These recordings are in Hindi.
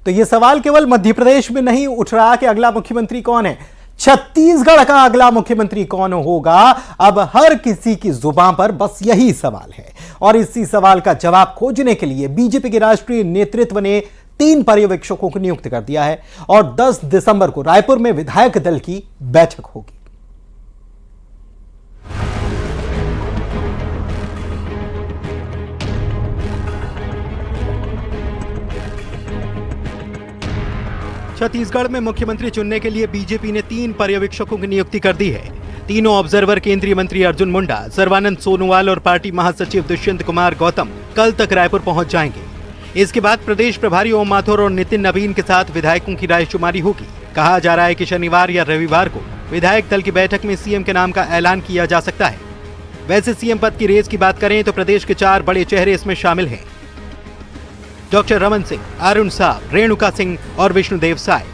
तो यह सवाल केवल मध्य प्रदेश में नहीं उठ रहा कि अगला मुख्यमंत्री कौन है, छत्तीसगढ़ का अगला मुख्यमंत्री कौन होगा। अब हर किसी की जुबान पर बस यही सवाल है और इसी सवाल का जवाब खोजने के लिए बीजेपी के राष्ट्रीय नेतृत्व ने 3 पर्यवेक्षकों को नियुक्त कर दिया है और 10 दिसंबर को रायपुर में विधायक दल की बैठक होगी। छत्तीसगढ़ में मुख्यमंत्री चुनने के लिए बीजेपी ने 3 पर्यवेक्षकों की नियुक्ति कर दी है। तीनों ऑब्जर्वर केंद्रीय मंत्री अर्जुन मुंडा, सर्बानंद सोनोवाल और पार्टी महासचिव दुष्यंत कुमार गौतम कल तक रायपुर पहुंच जाएंगे। इसके बाद प्रदेश प्रभारी ओम माथुर और नितिन नवीन के साथ विधायकों की रायशुमारी होगी। कहा जा रहा है कि शनिवार या रविवार को विधायक दल की बैठक में सीएम के नाम का ऐलान किया जा सकता है। वैसे सीएम पद की रेस की बात करें तो प्रदेश के 4 बड़े चेहरे इसमें शामिल हैं। डॉक्टर रमन सिंह, अरुण साव, रेणुका सिंह और विष्णुदेव साय।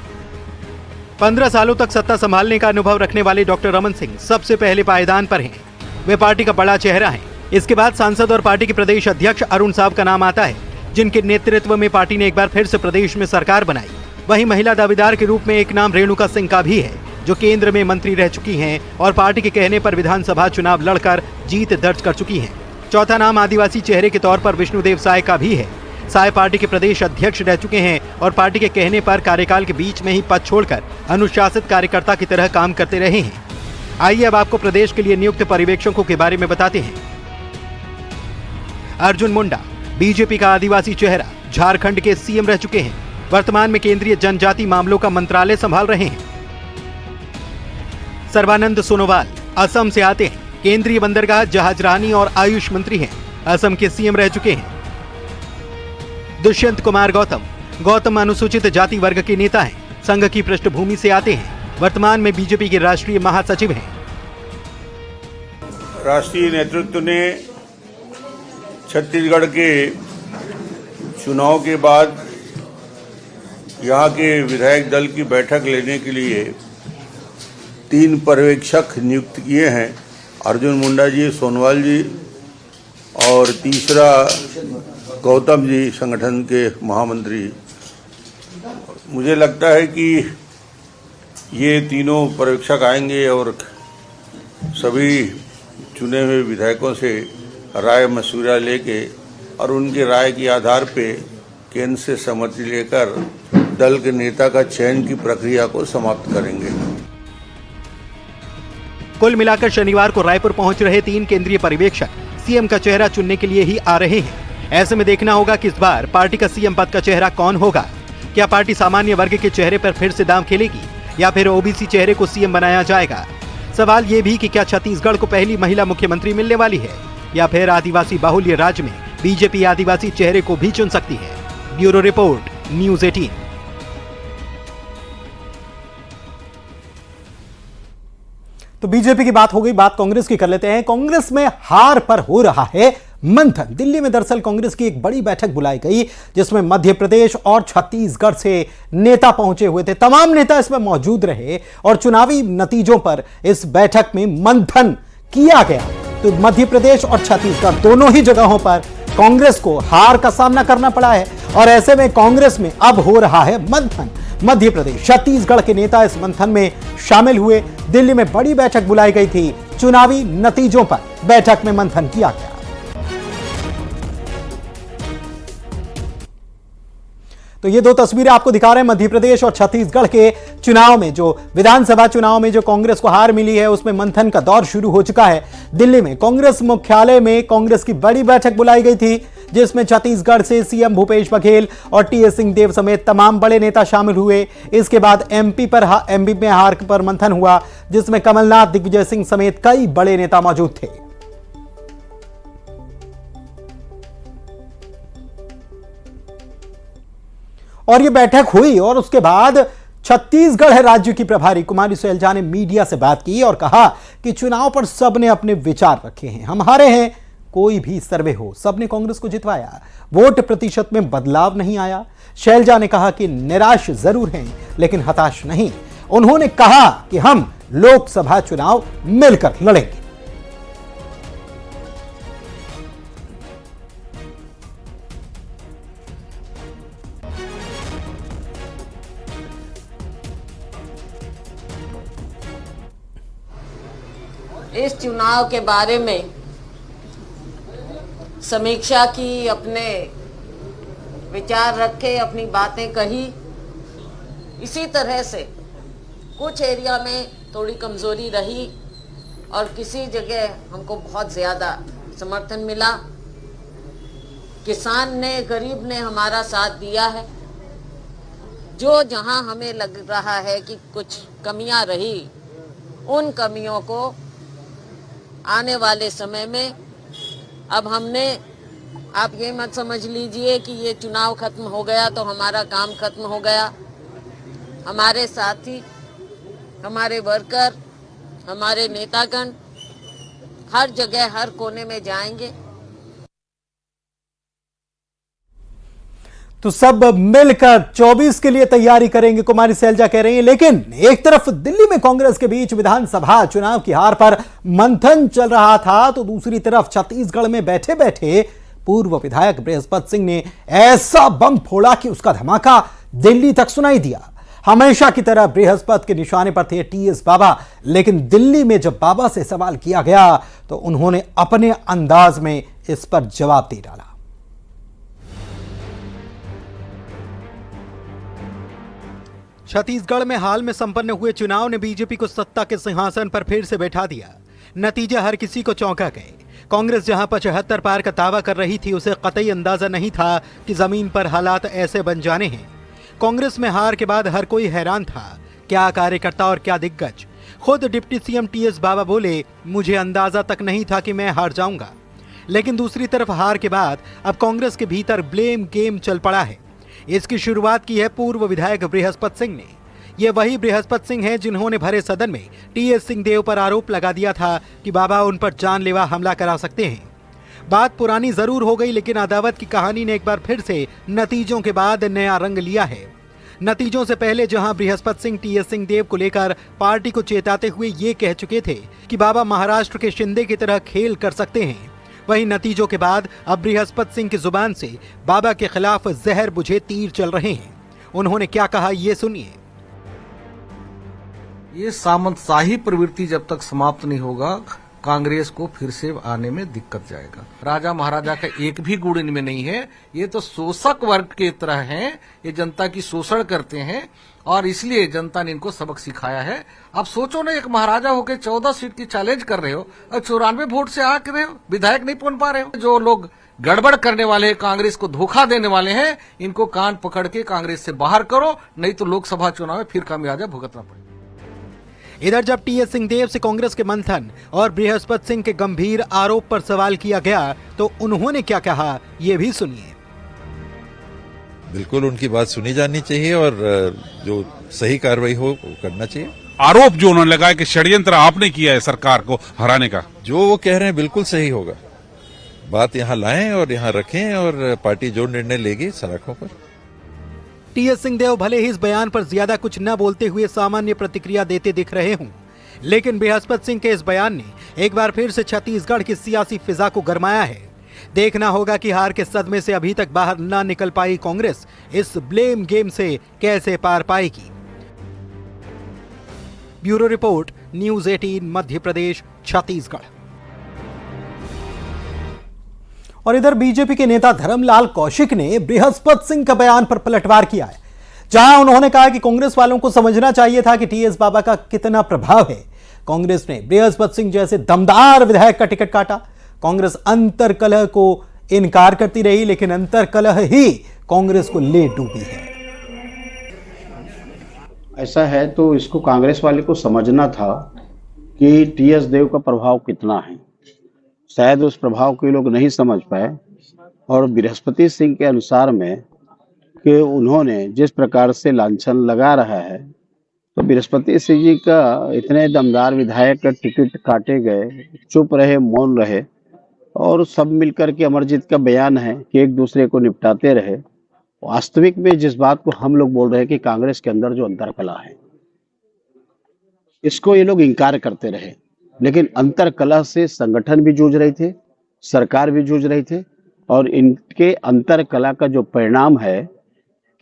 15 सालों तक सत्ता संभालने का अनुभव रखने वाले डॉक्टर रमन सिंह सबसे पहले पायदान पर हैं। वे पार्टी का बड़ा चेहरा हैं। इसके बाद सांसद और पार्टी के प्रदेश अध्यक्ष अरुण साव का नाम आता है, जिनके नेतृत्व में पार्टी ने एक बार फिर से प्रदेश में सरकार बनाई। वहीं महिला दावेदार के रूप में एक नाम रेणुका सिंह का भी है, जो केंद्र में मंत्री रह चुकी हैं और पार्टी के कहने पर विधानसभा चुनाव लड़कर जीत दर्ज कर चुकी हैं। चौथा नाम आदिवासी चेहरे के तौर पर विष्णुदेव साय का भी है। साय पार्टी के प्रदेश अध्यक्ष रह चुके हैं और पार्टी के कहने पर कार्यकाल के बीच में ही पद छोड़कर अनुशासित कार्यकर्ता की तरह काम करते रहे हैं। आइए अब आपको प्रदेश के लिए नियुक्त पर्यवेक्षकों के बारे में बताते हैं। अर्जुन मुंडा बीजेपी का आदिवासी चेहरा, झारखंड के सीएम रह चुके हैं। वर्तमान में केंद्रीय जनजाति मामलों का मंत्रालय संभाल रहे हैं। सर्बानंद सोनोवाल असम से आते हैं। केंद्रीय बंदरगाह, जहाजरानी और आयुष मंत्री हैं। असम के सीएम रह चुके हैं। दुष्यंत कुमार गौतम अनुसूचित जाति वर्ग के नेता हैं। संघ की पृष्ठभूमि से आते हैं। वर्तमान में बीजेपी के राष्ट्रीय महासचिव हैं। राष्ट्रीय नेतृत्व ने छत्तीसगढ़ के चुनाव के बाद यहाँ के विधायक दल की बैठक लेने के लिए 3 पर्यवेक्षक नियुक्त किए हैं, अर्जुन मुंडा जी, सोनोवाल जी और तीसरा गौतम जी, संगठन के महामंत्री। मुझे लगता है कि ये तीनों पर्यवेक्षक आएंगे और सभी चुने हुए विधायकों से राय मशविरा लेके और उनके राय के आधार पे केंद्र से सहमति लेकर दल के नेता का चयन की प्रक्रिया को समाप्त करेंगे। कुल मिलाकर शनिवार को रायपुर पहुंच रहे 3 केंद्रीय पर्यवेक्षक सीएम का चेहरा चुनने के लिए ही आ रहे हैं। ऐसे में देखना होगा कि इस बार पार्टी का सीएम पद का चेहरा कौन होगा। क्या पार्टी सामान्य वर्ग के चेहरे पर फिर से दांव खेलेगी या फिर ओबीसी चेहरे को सीएम बनाया जाएगा। सवाल ये भी कि क्या छत्तीसगढ़ को पहली महिला मुख्यमंत्री मिलने वाली है या फिर आदिवासी बाहुल्य राज्य में बीजेपी आदिवासी चेहरे को भी चुन सकती है। Bureau report, news 18। तो बीजेपी की बात हो गई, बात कांग्रेस की कर लेते हैं। कांग्रेस में हार पर हो रहा है मंथन। दिल्ली में दरअसल कांग्रेस की एक बड़ी बैठक बुलाई गई, जिसमें मध्य प्रदेश और छत्तीसगढ़ से नेता पहुंचे हुए थे। तमाम नेता इसमें मौजूद रहे और चुनावी नतीजों पर इस बैठक में मंथन किया गया। तो मध्य प्रदेश और छत्तीसगढ़ दोनों ही जगहों पर कांग्रेस को हार का सामना करना पड़ा है और ऐसे में कांग्रेस में अब हो रहा है मंथन। मध्य प्रदेश, छत्तीसगढ़ के नेता इस मंथन में शामिल हुए। दिल्ली में बड़ी बैठक बुलाई गई थी। चुनावी नतीजों पर बैठक में मंथन किया गया। तो ये 2 तस्वीरें आपको दिखा रहे हैं मध्य प्रदेश और छत्तीसगढ़ के चुनाव में, जो विधानसभा चुनाव में जो कांग्रेस को हार मिली है उसमें मंथन का दौर शुरू हो चुका है। दिल्ली में कांग्रेस मुख्यालय में कांग्रेस की बड़ी बैठक बुलाई गई थी, जिसमें छत्तीसगढ़ से सीएम भूपेश बघेल और टीएस सिंहदेव समेत तमाम बड़े नेता शामिल हुए। इसके बाद एमपी में हार पर मंथन हुआ, जिसमें कमलनाथ, दिग्विजय सिंह समेत कई बड़े नेता मौजूद थे। और ये बैठक हुई और उसके बाद छत्तीसगढ़ राज्य की प्रभारी कुमारी सैलजा ने मीडिया से बात की और कहा कि चुनाव पर सबने अपने विचार रखे हैं। हम हारे हैं, कोई भी सर्वे हो, सबने कांग्रेस को जितवाया। वोट प्रतिशत में बदलाव नहीं आया। शैलजा ने कहा कि निराश जरूर हैं लेकिन हताश नहीं। उन्होंने कहा कि हम लोकसभा चुनाव मिलकर लड़ेंगे। इस चुनाव के बारे में समीक्षा की, अपने विचार रखे, अपनी बातें कही। इसी तरह से कुछ एरिया में थोड़ी कमज़ोरी रही और किसी जगह हमको बहुत ज़्यादा समर्थन मिला। किसान ने, गरीब ने हमारा साथ दिया है। जो जहां हमें लग रहा है कि कुछ कमियां रही, उन कमियों को आने वाले समय में अब हमने, आप ये मत समझ लीजिए कि ये चुनाव खत्म हो गया तो हमारा काम खत्म हो गया। हमारे साथी, हमारे वर्कर, हमारे नेतागण हर जगह, हर कोने में जाएंगे। तो सब मिलकर 24 के लिए तैयारी करेंगे, कुमारी सैलजा कह रही हैं। लेकिन एक तरफ दिल्ली में कांग्रेस के बीच विधानसभा चुनाव की हार पर मंथन चल रहा था, तो दूसरी तरफ छत्तीसगढ़ में बैठे बैठे पूर्व विधायक बृहस्पति सिंह ने ऐसा बम फोड़ा कि उसका धमाका दिल्ली तक सुनाई दिया। हमेशा की तरह बृहस्पति के निशाने पर थे टीएस बाबा, लेकिन दिल्ली में जब बाबा से सवाल किया गया तो उन्होंने अपने अंदाज में इस पर जवाब दे डाला। छत्तीसगढ़ में हाल में संपन्न हुए चुनाव ने बीजेपी को सत्ता के सिंहासन पर फिर से बैठा दिया। नतीजे हर किसी को चौंका गए। कांग्रेस जहां 75 पार का दावा कर रही थी, उसे कतई अंदाजा नहीं था कि जमीन पर हालात ऐसे बन जाने हैं। कांग्रेस में हार के बाद हर कोई हैरान था, क्या कार्यकर्ता और क्या दिग्गज। खुद डिप्टी सीएम टीएस बाबा बोले, मुझे अंदाजा तक नहीं था कि मैं हार जाऊंगा। लेकिन दूसरी तरफ हार के बाद अब कांग्रेस के भीतर ब्लेम गेम चल पड़ा है। इसकी शुरुआत की है पूर्व विधायक बृहस्पति सिंह ने। ये वही बृहस्पति सिंह हैं जिन्होंने भरे सदन में टीएस सिंहदेव पर आरोप लगा दिया था कि बाबा उन पर जानलेवा हमला करा सकते हैं। बात पुरानी जरूर हो गई, लेकिन अदावत की कहानी ने एक बार फिर से नतीजों के बाद नया रंग लिया है। नतीजों से पहले जहां बृहस्पति सिंह टीएस सिंहदेव को लेकर पार्टी को चेताते हुए ये कह चुके थे कि बाबा महाराष्ट्र के शिंदे की तरह खेल कर सकते हैं, वहीं नतीजों के बाद अब बृहस्पति सिंह की जुबान से बाबा के खिलाफ जहर बुझे तीर चल रहे हैं। उन्होंने क्या कहा, ये सुनिए। ये सामंतशाही प्रवृत्ति जब तक समाप्त नहीं होगा, कांग्रेस को फिर से आने में दिक्कत जाएगा। राजा महाराजा का एक भी गुण इनमें नहीं है। ये तो शोषक वर्ग के तरह हैं। ये जनता की शोषण करते हैं और इसलिए जनता ने इनको सबक सिखाया है। अब सोचो ना, एक महाराजा होकर 14 सीट की चैलेंज कर रहे हो और 94 वोट से आ रहे हो, विधायक नहीं पहुंच पा रहे हो। जो लोग गड़बड़ करने वाले हैं, कांग्रेस को धोखा देने वाले हैं, इनको कान पकड़ के कांग्रेस से बाहर करो, नहीं तो लोकसभा चुनाव में फिर खामियाजा भुगतना पड़ेगा। इधर जब टीएस सिंहदेव से कांग्रेस के मंथन और बृहस्पति सिंह के गंभीर आरोप पर सवाल किया गया तो उन्होंने क्या कहा, ये भी सुनिए। बिल्कुल उनकी बात सुनी जानी चाहिए और जो सही कार्रवाई हो वो करना चाहिए। आरोप जो उन्होंने लगाया कि षड्यंत्र आपने किया है सरकार को हराने का, जो वो कह रहे हैं बिल्कुल सही होगा। बात यहाँ लाएं और यहाँ रखें और पार्टी जो निर्णय लेगी सलाखों पर। टीएस सिंहदेव भले ही इस बयान पर ज्यादा कुछ न बोलते हुए सामान्य प्रतिक्रिया देते दिख रहे हों, लेकिन बृहस्पति सिंह के इस बयान ने एक बार फिर से छत्तीसगढ़ की सियासी फिजा को गरमाया है। देखना होगा कि हार के सदमे से अभी तक बाहर न निकल पाई कांग्रेस इस ब्लेम गेम से कैसे पार पाएगी। Bureau report, news 18 Madhya Pradesh, Chhattisgarh. और इधर बीजेपी के नेता धर्मलाल कौशिक ने बृहस्पति सिंह का बयान पर पलटवार किया है, जहां उन्होंने कहा कि कांग्रेस वालों को समझना चाहिए था कि टीएस बाबा का कितना प्रभाव है। कांग्रेस ने बृहस्पति सिंह जैसे दमदार विधायक का टिकट काटा। कांग्रेस अंतर कलह को इनकार करती रही, लेकिन अंतर कलह ही कांग्रेस को ले डूबी है। ऐसा है तो इसको कांग्रेस वाले को समझना था कि टीएस देव का प्रभाव कितना है। शायद उस प्रभाव को लोग नहीं समझ पाए और बृहस्पति सिंह के अनुसार में कि उन्होंने जिस प्रकार से लांछन लगा रहा है, तो बृहस्पति सिंह जी का इतने दमदार विधायक का टिकट काटे गए, चुप रहे, मौन रहे और सब मिलकर के अमरजीत का बयान है कि एक दूसरे को निपटाते रहे। वास्तविक में जिस बात को हम लोग बोल रहे हैं कि कांग्रेस के अंदर जो अंतरकलह है, इसको ये लोग इंकार करते रहे, लेकिन अंतरकलह से संगठन भी जूझ रहे थे, सरकार भी जूझ रही थे और इनके अंतरकलह का जो परिणाम है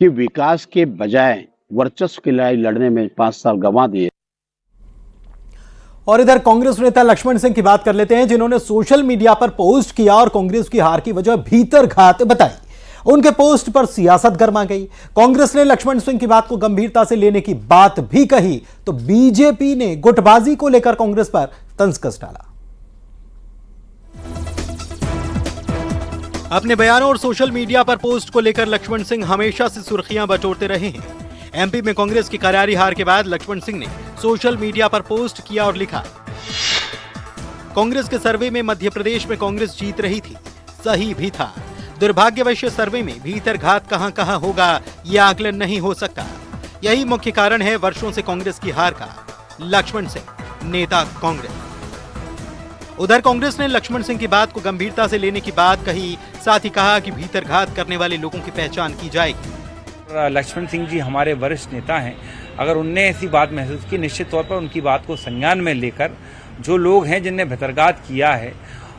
कि विकास के बजाय वर्चस्व की लड़ाई लड़ने में 5 साल गंवा दिए। और इधर कांग्रेस नेता लक्ष्मण सिंह की बात कर लेते हैं, जिन्होंने सोशल मीडिया पर पोस्ट किया और कांग्रेस की हार की वजह भीतरघात बताई। उनके पोस्ट पर सियासत गर्मा गई। कांग्रेस ने लक्ष्मण सिंह की बात को गंभीरता से लेने की बात भी कही तो बीजेपी ने गुटबाजी को लेकर कांग्रेस पर तंज कस डाला। अपने बयानों और सोशल मीडिया पर पोस्ट को लेकर लक्ष्मण सिंह हमेशा से सुर्खियां बटोरते रहे हैं। एमपी में कांग्रेस की करारी हार के बाद लक्ष्मण सिंह ने सोशल मीडिया पर पोस्ट किया और लिखा, कांग्रेस के सर्वे में मध्य प्रदेश में कांग्रेस जीत रही थी, सही भी था। दुर्भाग्यवश सर्वे में भीतरघात कहां कहां होगा यह आकलन नहीं हो सकता। यही मुख्य कारण है वर्षों से कांग्रेस की हार का। लक्ष्मण सिंह, नेता कांग्रेस। उधर कांग्रेस ने लक्ष्मण सिंह की बात को गंभीरता से लेने की बात कही, साथ ही कहा कि भीतरघात करने वाले लोगों की पहचान की जाएगी। लक्ष्मण सिंह जी हमारे वरिष्ठ नेता हैं, अगर उनने ऐसी बात महसूस की, निश्चित तौर पर उनकी बात को संज्ञान में लेकर जो लोग हैं जिनने भीतरघात किया है,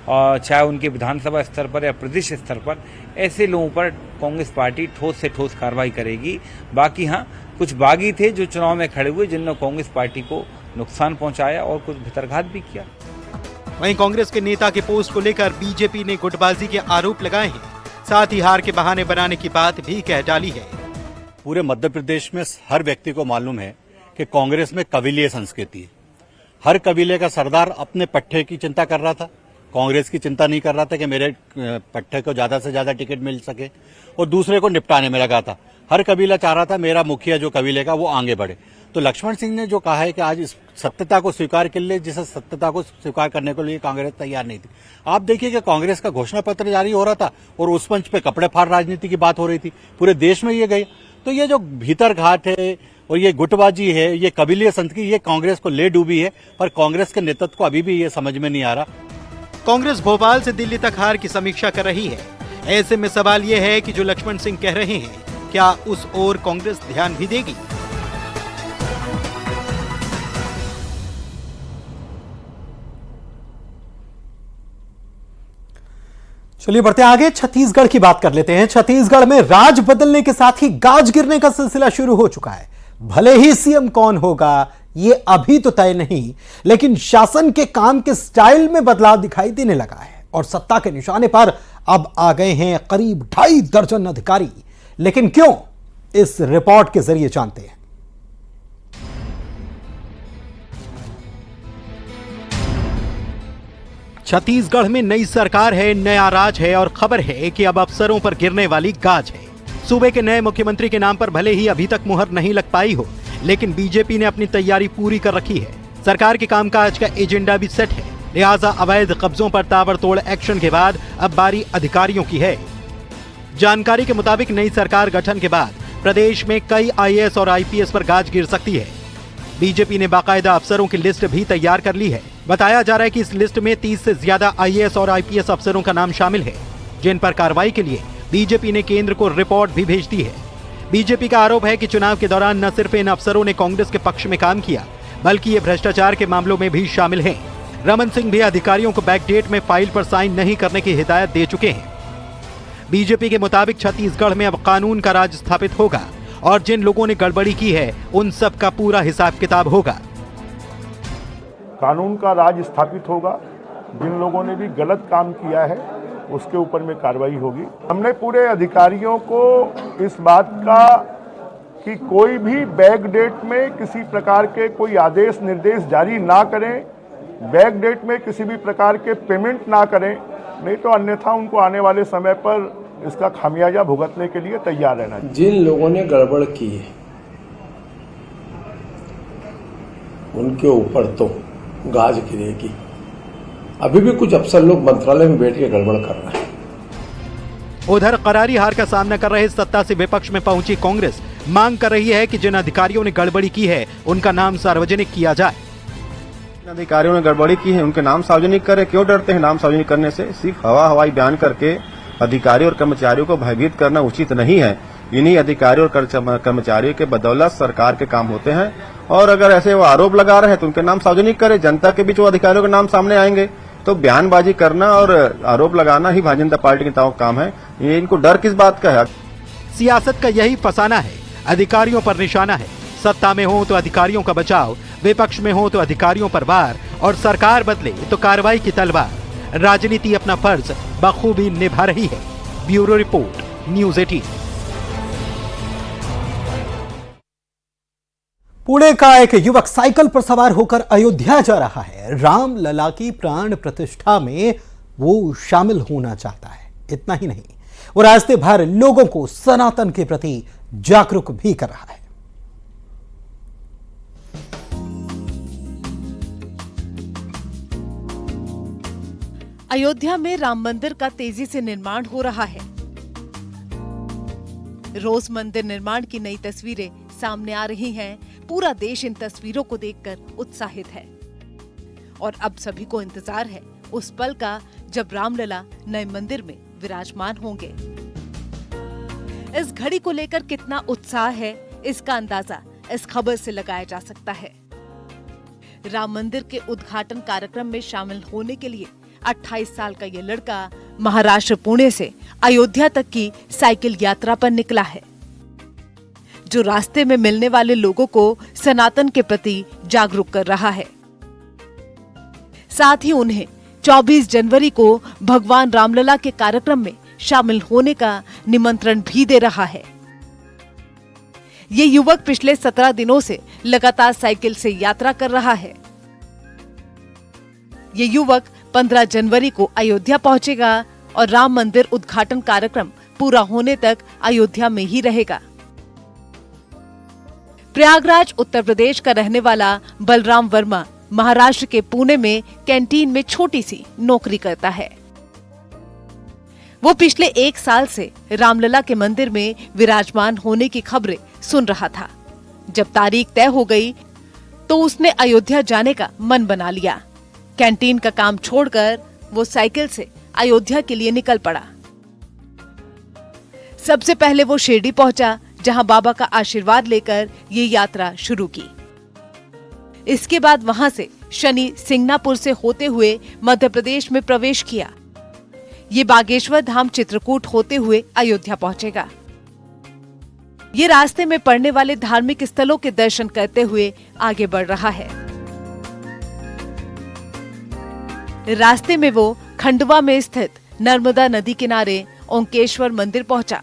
और चाहे उनके विधानसभा स्तर पर या प्रदेश स्तर पर, ऐसे लोगों पर कांग्रेस पार्टी ठोस से ठोस कार्रवाई करेगी। बाकी हाँ, कुछ बागी थे जो चुनाव में खड़े हुए, जिन्होंने कांग्रेस पार्टी को नुकसान पहुंचाया और कुछ भीतरघात भी किया। वहीं कांग्रेस के नेता के पोस्ट को लेकर बीजेपी ने गुटबाजी के आरोप लगाए हैं, साथ ही हार के बहाने बनाने की बात भी कह डाली है। पूरे मध्य प्रदेश में हर व्यक्ति को मालूम है कि कांग्रेस में कबीलिया संस्कृति है। हर कबीले का सरदार अपने पट्टे की चिंता कर रहा था, कांग्रेस की चिंता नहीं कर रहा था कि मेरे पट्टे को ज्यादा से ज्यादा टिकट मिल सके, और दूसरे को निपटाने में लगा था। हर कबीला चाह रहा था मेरा मुखिया जो कबीले का वो आगे बढ़े। तो लक्ष्मण सिंह ने जो कहा है कि आज इस सत्यता को स्वीकार कर ले, जिस सत्यता को स्वीकार करने के लिए कांग्रेस तैयार नहीं थी। आप देखिए कि कांग्रेस का घोषणा पत्र जारी हो रहा था और उस मंच पे कपड़े फाड़ राजनीति की बात हो रही थी, पूरे देश में ये गई। तो ये जो भीतरघात है और ये गुटबाजी है, ये कबीलिया संस्कृति, ये कांग्रेस को ले डूबी है, पर कांग्रेस के नेतृत्व को अभी भी ये समझ में नहीं आ रहा। कांग्रेस भोपाल से दिल्ली तक हार की समीक्षा कर रही है। ऐसे में सवाल यह है कि जो लक्ष्मण सिंह कह रहे हैं, क्या उस ओर कांग्रेस ध्यान भी देगी? चलिए बढ़ते आगे, छत्तीसगढ़ की बात कर लेते हैं। छत्तीसगढ़ में राज बदलने के साथ ही गाज गिरने का सिलसिला शुरू हो चुका है। भले ही सीएम कौन होगा ये अभी तो तय नहीं, लेकिन शासन के काम के स्टाइल में बदलाव दिखाई देने लगा है और सत्ता के निशाने पर अब आ गए हैं करीब 2.5 दर्जन अधिकारी। लेकिन क्यों, इस रिपोर्ट के जरिए जानते हैं। छत्तीसगढ़ में नई सरकार है, नया राज है और खबर है कि अब अफसरों पर गिरने वाली गाज है। सूबे के नए मुख्यमंत्री के नाम पर भले ही अभी तक मुहर नहीं लग पाई हो, लेकिन बीजेपी ने अपनी तैयारी पूरी कर रखी है। सरकार के कामकाज का एजेंडा भी सेट है, लिहाजा अवैध कब्जों पर ताबड़तोड़ एक्शन के बाद अब बारी अधिकारियों की है। जानकारी के मुताबिक नई सरकार गठन के बाद प्रदेश में कई आईएएस और आईपीएस पर गाज गिर सकती है। बीजेपी ने बाकायदा अफसरों की लिस्ट भी तैयार कर ली है। बताया जा रहा है कि इस लिस्ट में 30 से ज्यादा आईएएस और आईपीएस अफसरों का नाम शामिल है, जिन पर कार्रवाई के लिए बीजेपी ने केंद्र को रिपोर्ट भी भेज दी है। बीजेपी का आरोप है कि चुनाव के दौरान न सिर्फ इन अफसरों ने कांग्रेस के पक्ष में काम किया, बल्कि ये भ्रष्टाचार के मामलों में भी शामिल हैं। रमन सिंह भी अधिकारियों को बैकडेट में फाइल पर साइन नहीं करने की हिदायत दे चुके हैं। बीजेपी के मुताबिक छत्तीसगढ़ में अब कानून का राज स्थापित होगा और जिन लोगों ने गड़बड़ी की है उन सब का पूरा हिसाब किताब होगा। कानून का राज स्थापित होगा, जिन लोगों ने भी गलत काम किया है उसके ऊपर में कार्रवाई होगी। हमने पूरे अधिकारियों को इस बात का कि कोई भी बैक डेट में किसी प्रकार के कोई आदेश निर्देश जारी ना करें, बैक डेट में किसी भी प्रकार के पेमेंट ना करें, नहीं तो अन्यथा उनको आने वाले समय पर इसका खामियाजा भुगतने के लिए तैयार रहना चाहिए। जिन लोगों ने गड़बड़ की है उनके ऊपर तो गाज गिरेगी। अभी भी कुछ अफसर लोग मंत्रालय में बैठ के गड़बड़ कर रहे हैं। उधर करारी हार का सामना कर रहे सत्ता से विपक्ष में पहुंची कांग्रेस मांग कर रही है कि जिन अधिकारियों ने गड़बड़ी की है उनका नाम सार्वजनिक किया जाए। जिन अधिकारियों ने गड़बड़ी की है उनके नाम सार्वजनिक करें। क्यों डरते हैं नाम सार्वजनिक करने से? सिर्फ हवाई बयान करके अधिकारियों और कर्मचारियों को भयभीत करना उचित नहीं है। इन्हीं अधिकारियों और कर्मचारियों के बदौलत सरकार के काम होते हैं, और अगर ऐसे वो आरोप लगा रहे हैं तो उनके नाम सार्वजनिक करें। जनता के बीच वो अधिकारियों के नाम सामने आएंगे तो बयानबाजी करना और आरोप लगाना ही भारतीय जनता पार्टी के नेताओं का काम है। ये इनको डर किस बात का है? सियासत का यही फसाना है, अधिकारियों पर निशाना है। सत्ता में हो तो अधिकारियों का बचाव, विपक्ष में हो तो अधिकारियों पर वार और सरकार बदले तो कार्रवाई की तलवार। राजनीति अपना फर्ज बखूबी निभा रही है। Bureau report, news 18। पुणे का एक युवक साइकिल पर सवार होकर अयोध्या जा रहा है। राम लला की प्राण प्रतिष्ठा में वो शामिल होना चाहता है। इतना ही नहीं, वो रास्ते भर लोगों को सनातन के प्रति जागरूक भी कर रहा है। अयोध्या में राम मंदिर का तेजी से निर्माण हो रहा है। रोज मंदिर निर्माण की नई तस्वीरें सामने आ रही हैं। पूरा देश इन तस्वीरों को देखकर उत्साहित है और अब सभी को इंतजार है उस पल का जब रामलला नए मंदिर में विराजमान होंगे। इस घड़ी को लेकर कितना उत्साह है, इसका अंदाजा इस खबर से लगाया जा सकता है। राम मंदिर के उद्घाटन कार्यक्रम में शामिल होने के लिए 28 साल का ये लड़का महाराष्ट्र पुणे से अयोध्या तक की साइकिल यात्रा पर निकला है, जो रास्ते में मिलने वाले लोगों को सनातन के प्रति जागरूक कर रहा है। साथ ही उन्हें 24 जनवरी को भगवान रामलला के कार्यक्रम में शामिल होने का निमंत्रण भी दे रहा है। ये युवक पिछले 17 दिनों से लगातार साइकिल से यात्रा कर रहा है। ये युवक 15 जनवरी को अयोध्या पहुंचेगा और राम मंदिर उद्घाटन कार्यक्रम पूरा होने तक अयोध्या में ही रहेगा। प्रयागराज उत्तर प्रदेश का रहने वाला बलराम वर्मा महाराष्ट्र के पुणे में कैंटीन में छोटी सी नौकरी करता है। वो पिछले 1 साल से रामलला के मंदिर में विराजमान होने की खबरें सुन रहा था। जब तारीख तय हो गई तो उसने अयोध्या जाने का मन बना लिया। कैंटीन का काम छोड़कर वो साइकिल से अयोध्या के लिए निकल पड़ा। सबसे पहले वो शिरडी पहुंचा, जहां बाबा का आशीर्वाद लेकर ये यात्रा शुरू की। इसके बाद वहां से शनि सिंगनापुर से होते हुए मध्य प्रदेश में प्रवेश किया। ये बागेश्वर धाम चित्रकूट होते हुए अयोध्या पहुंचेगा। ये रास्ते में पड़ने वाले धार्मिक स्थलों के दर्शन करते हुए आगे बढ़ रहा है। रास्ते में वो खंडवा में स्थित नर्मदा नदी किनारे ओंकेश्वर मंदिर पहुंचा,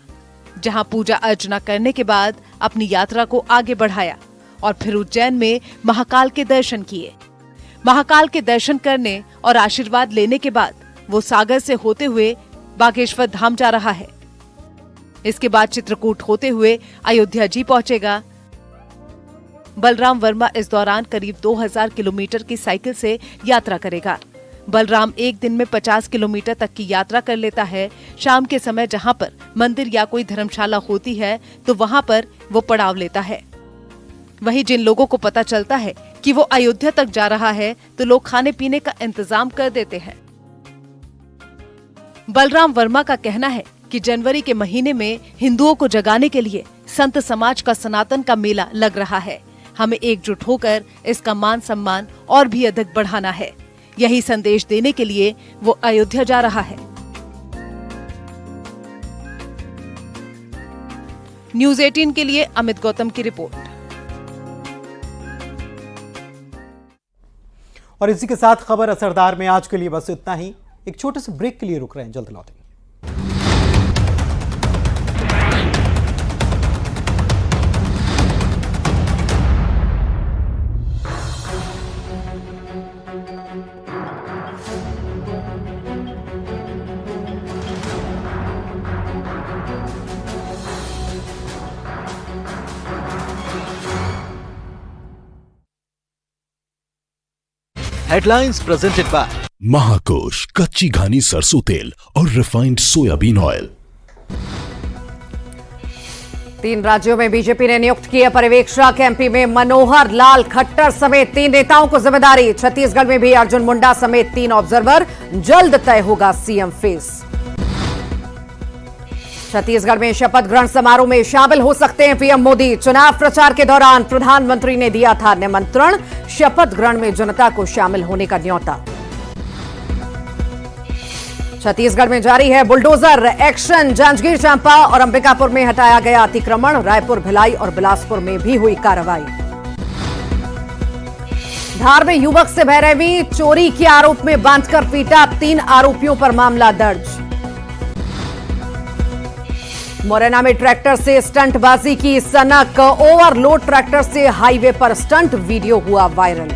जहां पूजा अर्चना करने के बाद अपनी यात्रा को आगे बढ़ाया और फिर उज्जैन में महाकाल के दर्शन किए। महाकाल के दर्शन करने और आशीर्वाद लेने के बाद वो सागर से होते हुए बागेश्वर धाम जा रहा है। इसके बाद चित्रकूट होते हुए अयोध्या जी पहुंचेगा। बलराम वर्मा इस दौरान करीब 2000 किलोमीटर की साइकिल से यात्रा करेगा। बलराम एक दिन में 50 किलोमीटर तक की यात्रा कर लेता है। शाम के समय जहां पर मंदिर या कोई धर्मशाला होती है तो वहां पर वो पड़ाव लेता है। वहीं जिन लोगों को पता चलता है कि वो अयोध्या तक जा रहा है तो लोग खाने पीने का इंतजाम कर देते हैं। बलराम वर्मा का कहना है कि जनवरी के महीने में हिंदुओं को जगाने के लिए संत समाज का सनातन का मेला लग रहा है। हमें एकजुट होकर इसका मान सम्मान और भी अधिक बढ़ाना है। यही संदेश देने के लिए वो अयोध्या जा रहा है। न्यूज़ 18 के लिए अमित गौतम की रिपोर्ट। और इसी के साथ खबर असरदार में आज के लिए बस इतना ही। एक छोटे से ब्रेक के लिए रुक रहे हैं, जल्द लौटेंगे। हेडलाइंस प्रेजेंटेड बाय महाकोश कच्ची घानी सरसों तेल और रिफाइंड सोयाबीन ऑयल। 3 राज्यों में बीजेपी ने नियुक्त किए पर्यवेक्षक। एमपी में मनोहर लाल खट्टर समेत 3 नेताओं को जिम्मेदारी। छत्तीसगढ़ में भी अर्जुन मुंडा समेत 3 ऑब्जर्वर। जल्द तय होगा सीएम फेस। छत्तीसगढ़ में शपथ ग्रहण समारोह में शामिल हो सकते हैं पीएम मोदी। चुनाव प्रचार के दौरान प्रधानमंत्री ने दिया था निमंत्रण। शपथ ग्रहण में जनता को शामिल होने का न्योता। छत्तीसगढ़ में जारी है बुलडोजर एक्शन। जांजगीर चांपा और अंबिकापुर में हटाया गया अतिक्रमण। रायपुर, भिलाई और बिलासपुर में भी हुई कार्रवाई। धार में युवक से भैरवी चोरी के आरोप में बांधकर पीटा, 3 आरोपियों पर मामला दर्ज। मुरैना में ट्रैक्टर से स्टंटबाजी की सनक। ओवरलोड ट्रैक्टर से हाईवे पर स्टंट, वीडियो हुआ वायरल।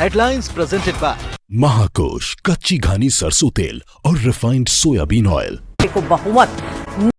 हेडलाइंस प्रेजेंटेड बाय महाकोश कच्ची घानी सरसों तेल और रिफाइंड सोयाबीन ऑयल को बहुमत